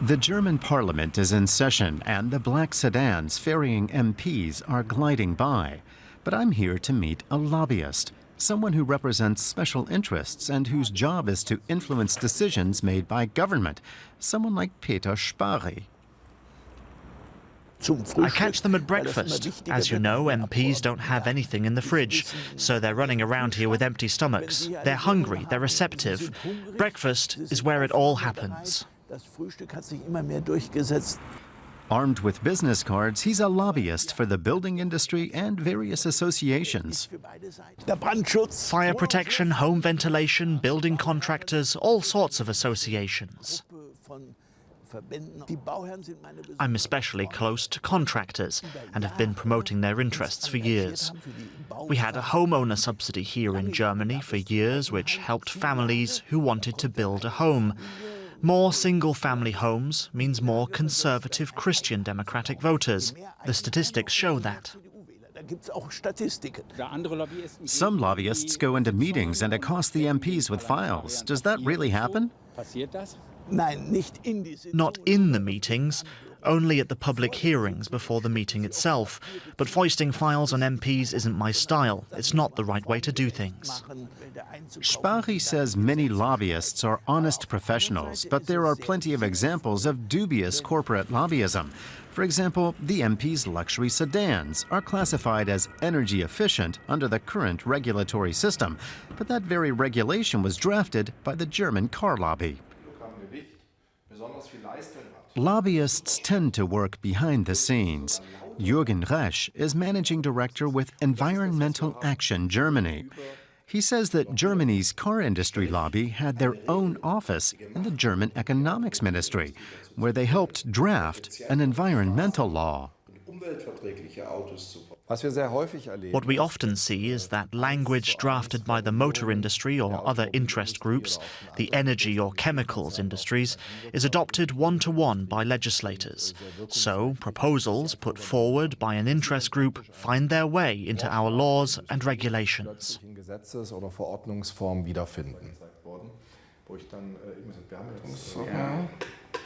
The German parliament is in session and the black sedans ferrying MPs are gliding by. But I'm here to meet a lobbyist, someone who represents special interests and whose job is to influence decisions made by government, someone like Peter Spari. I catch them at breakfast. As you know, MPs don't have anything in the fridge, so they're running around here with empty stomachs. They're hungry, they're receptive. Breakfast is where it all happens. Armed with business cards, he's a lobbyist for the building industry and various associations. Fire protection, home ventilation, building contractors, all sorts of associations. I'm especially close to contractors and have been promoting their interests for years. We had a homeowner subsidy here in Germany for years, which helped families who wanted to build a home. More single-family homes means more conservative Christian democratic voters. The statistics show that. Some lobbyists go into meetings and accost the MPs with files. Does that really happen? Not in the meetings, only at the public hearings before the meeting itself. But foisting files on MPs isn't my style. It's not the right way to do things. Spari says many lobbyists are honest professionals, but there are plenty of examples of dubious corporate lobbyism. For example, the MP's luxury sedans are classified as energy efficient under the current regulatory system, but that very regulation was drafted by the German car lobby. Lobbyists tend to work behind the scenes. Jürgen Resch is managing director with Environmental Action Germany. He says that Germany's car industry lobby had their own office in the German Economics Ministry, where they helped draft an environmental law. What we often see is that language drafted by the motor industry or other interest groups, the energy or chemicals industries, is adopted one-to-one by legislators. So, proposals put forward by an interest group find their way into our laws and regulations.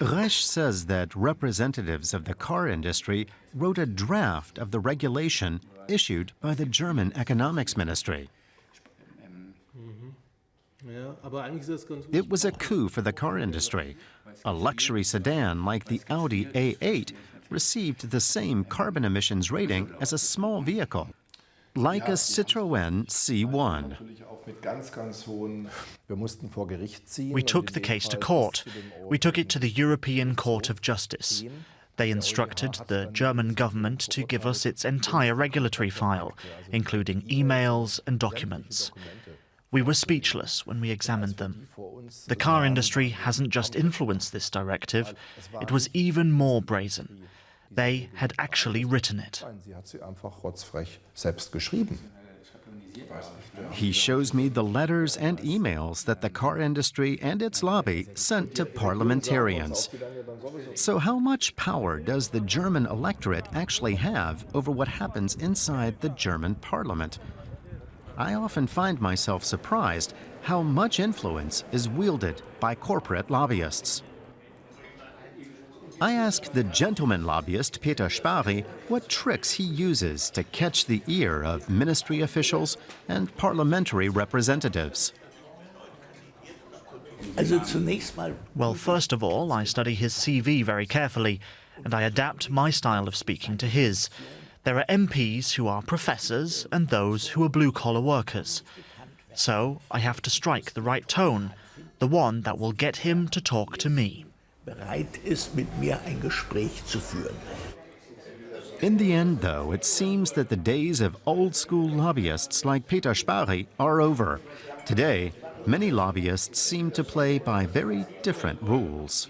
Resch says that representatives of the car industry wrote a draft of the regulation issued by the German Economics Ministry. It was a coup for the car industry. A luxury sedan like the Audi A8 received the same carbon emissions rating as a small vehicle, like a Citroën C1. We took the case to court. We took it to the European Court of Justice. They instructed the German government to give us its entire regulatory file, including emails and documents. We were speechless when we examined them. The car industry hasn't just influenced this directive, it was even more brazen. They had actually written it. He shows me the letters and emails that the car industry and its lobby sent to parliamentarians. So how much power does the German electorate actually have over what happens inside the German parliament? I often find myself surprised how much influence is wielded by corporate lobbyists. I asked the gentleman lobbyist Peter Spari what tricks he uses to catch the ear of ministry officials and parliamentary representatives. Well, first of all, I study his CV very carefully, and I adapt my style of speaking to his. There are MPs who are professors and those who are blue-collar workers. So I have to strike the right tone, the one that will get him to talk to me. In the end, though, it seems that the days of old-school lobbyists like Peter Spari are over. Today, many lobbyists seem to play by very different rules.